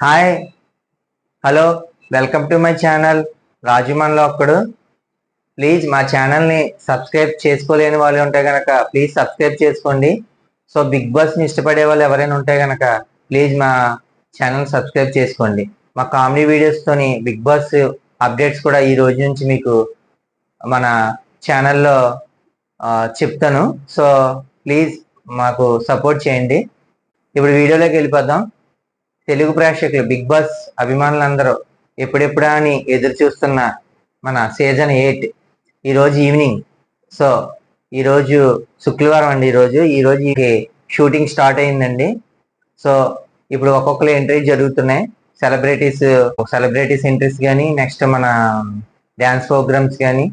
Hi, hello, welcome to my channel Raju మనలో ఒక్కడు. Please మా ఛానల్ని సబ్స్క్రైబ్ చేసుకోలేని వాళ్ళు ఉంటే కనుక ప్లీజ్ సబ్స్క్రైబ్ చేసుకోండి. సో బిగ్ బాస్ని ఇష్టపడే వాళ్ళు ఎవరైనా ఉంటే కనుక ప్లీజ్ మా ఛానల్ సబ్స్క్రైబ్ చేసుకోండి. మా కామెడీ వీడియోస్తోని బిగ్ బాస్ అప్డేట్స్ కూడా ఈ రోజు నుంచి మీకు మన ఛానల్లో చెప్తాను. సో ప్లీజ్ మాకు సపోర్ట్ చేయండి. ఇప్పుడు వీడియోలోకి వెళ్ళిపోదాం. తెలుగు ప్రేక్షకులు, బిగ్ బాస్ అభిమానులందరూ ఎప్పుడెప్పుడా అని ఎదురు చూస్తున్న మన సీజన్ 8 ఈరోజు ఈవినింగ్. సో ఈరోజు శుక్రవారం అండి. ఈరోజు షూటింగ్ స్టార్ట్ అయిందండి. సో ఇప్పుడు ఒక్కొక్కరు ఎంట్రీ జరుగుతున్నాయి. సెలబ్రిటీస్ ఎంట్రీస్ కానీ, నెక్స్ట్ మన డ్యాన్స్ ప్రోగ్రామ్స్ కానీ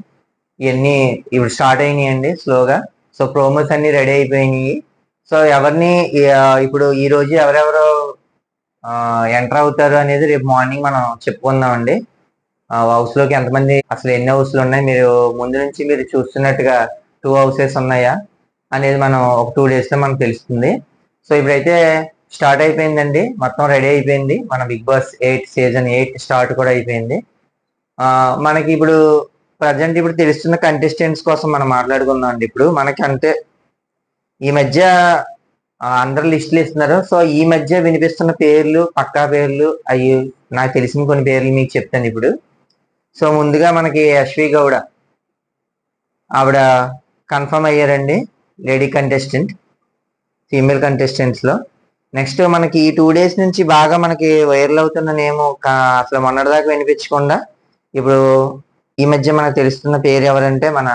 ఇవన్నీ ఇప్పుడు స్టార్ట్ అయినాయండి స్లోగా. సో ప్రోమోస్ అన్ని రెడీ అయిపోయినాయి. సో ఎవరిని ఇప్పుడు ఈరోజు ఎవరెవరు ఎంటర్ అవుతారు అనేది రేపు మార్నింగ్ మనం చెప్పుకుందామండి. హౌస్ లోకి ఎంతమంది, అసలు ఎన్ని హౌస్లు ఉన్నాయి, మీరు ముందు నుంచి మీరు చూస్తున్నట్టుగా 2 హౌసెస్ ఉన్నాయా అనేది మనం ఒక 2 days లో మనకు తెలుస్తుంది. సో ఇప్పుడైతే స్టార్ట్ అయిపోయిందండి, మొత్తం రెడీ అయిపోయింది. మన బిగ్ బాస్ సీజన్ 8 స్టార్ట్ కూడా అయిపోయింది. మనకి ఇప్పుడు ప్రజెంట్ ఇప్పుడు తెలుస్తున్న కంటెస్టెంట్స్ కోసం మనం మాట్లాడుకుందాం అండి. ఇప్పుడు మనకి అంటే ఈ మధ్య అందరు లిస్టులు ఇస్తున్నారు. సో ఈ మధ్య వినిపిస్తున్న పేర్లు, పక్కా పేర్లు, అవి నాకు తెలిసిన కొన్ని పేర్లు మీకు చెప్తాను ఇప్పుడు. సో ముందుగా మనకి యశ్వి గౌడ, ఆవిడ కన్ఫర్మ్ అయ్యారండి, లేడీ కంటెస్టెంట్, ఫీమేల్ కంటెస్టెంట్స్ లో. నెక్స్ట్ మనకి ఈ 2 days నుంచి బాగా మనకి వైరల్ అవుతున్న నేమో అసలు మొన్నటిదాకా వినిపించకుండా ఇప్పుడు ఈ మధ్య మనకు తెలుస్తున్న పేరు ఎవరంటే మన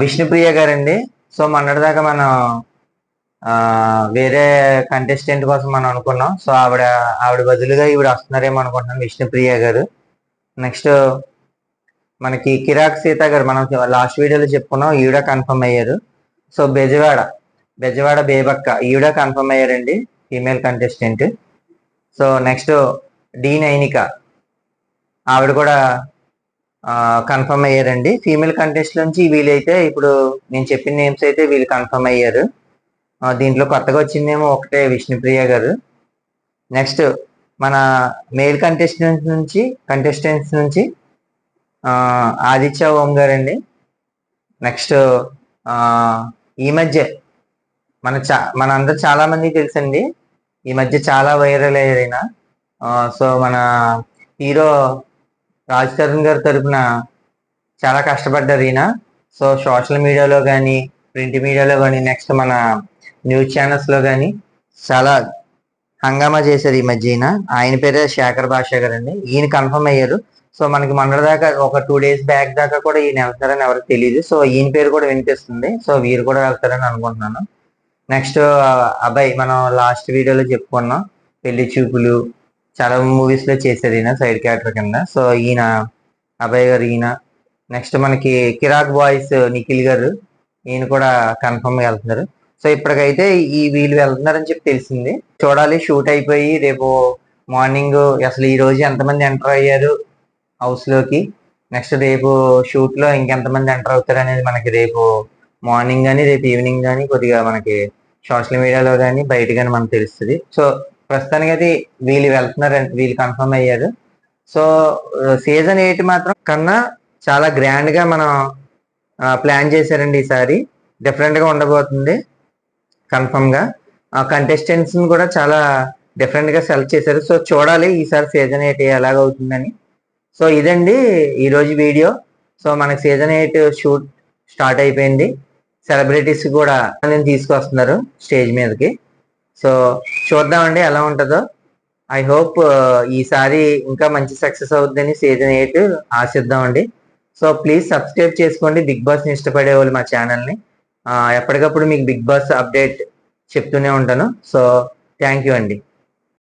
విష్ణుప్రియ గారండి. సో మొన్నటిదాకా మనం వేరే కంటెస్టెంట్ కోసం మనం అనుకున్నాం. సో ఆవిడ బదులుగా ఈవిడ వస్తున్నారేమో అనుకుంటున్నాం, విష్ణుప్రియ గారు. నెక్స్ట్ మనకి కిరాక్ సీత గారు, మనం లాస్ట్ వీడియోలో చెప్పుకున్నాం, ఈవిడ కన్ఫర్మ్ అయ్యారు. సో బెజవాడ బేబక్క, ఈవిడ కన్ఫర్మ్ అయ్యారండి, female contestant. So next the Nainika, ఆవిడ కూడా కన్ఫర్మ్ అయ్యారండి. ఫీమేల్ కంటెస్ట్ నుంచి వీళ్ళైతే ఇప్పుడు నేను చెప్పిన నేమ్స్ అయితే వీళ్ళు కన్ఫర్మ్ అయ్యారు. దీంట్లో కొత్తగా వచ్చిందేమో ఒకటే విష్ణుప్రియ గారు. నెక్స్ట్ మన మేల్ కంటెస్టెంట్స్ నుంచి ఆదిత్య ఓం గారండి. నెక్స్ట్ ఈ మధ్య మన అందరు చాలా మంది తెలుసండి, ఈ మధ్య చాలా వైరల్ అయ్యారైనా. సో మన హీరో రాజ్ తరుణ్ గారి తరపున చాలా కష్టపడ్డారు ఈయన. సో సోషల్ మీడియాలో కానీ, ప్రింట్ మీడియాలో కానీ, నెక్స్ట్ మన న్యూస్ ఛానల్స్లో కానీ చాలా హంగామా చేశారు ఈ మధ్య. ఆయన పేరే శేఖర్ భాషా గారు అండి. ఈయన కన్ఫర్మ్ అయ్యారు. సో మనకి మొన్నటిదాకా ఒక 2 days బ్యాక్ దాకా కూడా ఈయన వెళ్తారని ఎవరికి తెలియదు. సో ఈయన పేరు కూడా వినిపిస్తుంది. సో వీరు కూడా వెళ్తారని అనుకుంటున్నాను. నెక్స్ట్ అబ్బాయి, మనం లాస్ట్ వీడియోలో చెప్పుకున్నాం, పెళ్లి చూపులు చాలా మూవీస్ లో చేశారు ఈయన సైడ్ క్యారెక్టర్ కింద. సో ఈయన అబ్బాయి గారు ఈయన. నెక్స్ట్ మనకి కిరాక్ బాయ్స్ నిఖిల్ గారు, ఈయన కూడా కన్ఫర్మ్ గా వెళ్తున్నారు. సో ఇప్పటికైతే వీళ్ళు వెళ్తున్నారని చెప్పి తెలిసింది. చూడాలి, షూట్ అయిపోయి రేపు మార్నింగ్ అసలు ఈ రోజు ఎంతమంది ఎంటర్ అయ్యారు హౌస్ లోకి, నెక్స్ట్ రేపు షూట్ లో ఇంకెంతమంది ఎంటర్ అవుతారు అనేది మనకి రేపు మార్నింగ్ కానీ, రేపు ఈవినింగ్ కానీ కొద్దిగా మనకి సోషల్ మీడియాలో కానీ బయట కానీ మనకు తెలుస్తుంది. సో ప్రస్తుతానికి అయితే వీళ్ళు కన్ఫర్మ్ అయ్యారు. సో సీజన్ 8 మాత్రం కన్నా చాలా గ్రాండ్ గా మనం ప్లాన్ చేశారండి. ఈసారి డిఫరెంట్ గా ఉండబోతుంది కన్ఫర్మ్ గా. కంటెస్టెంట్స్ కూడా చాలా డిఫరెంట్ గా సెలెక్ట్ చేశారు. సో చూడాలి ఈసారి సీజన్ 8 ఎలాగవుతుందని. సో ఇదండి ఈరోజు వీడియో. సో మనకి సీజన్ 8 షూట్ స్టార్ట్ అయిపోయింది. సెలబ్రిటీస్ కూడా నేను తీసుకొస్తున్నారు స్టేజ్ మీదకి. సో చూద్దామండి ఎలా ఉంటుందో. ఐ హోప్ ఈసారి ఇంకా మంచి సక్సెస్ అవుతుందని సీజన్ 8 ఆశిద్దామండి. సో ప్లీజ్ సబ్స్క్రైబ్ చేసుకోండి, బిగ్ బాస్ని ఇష్టపడే వాళ్ళు మా ఛానల్ని. ఎప్పటికప్పుడు మీకు బిగ్ బాస్ అప్డేట్ చెప్తూనే ఉంటాను. సో థ్యాంక్ యూ అండి.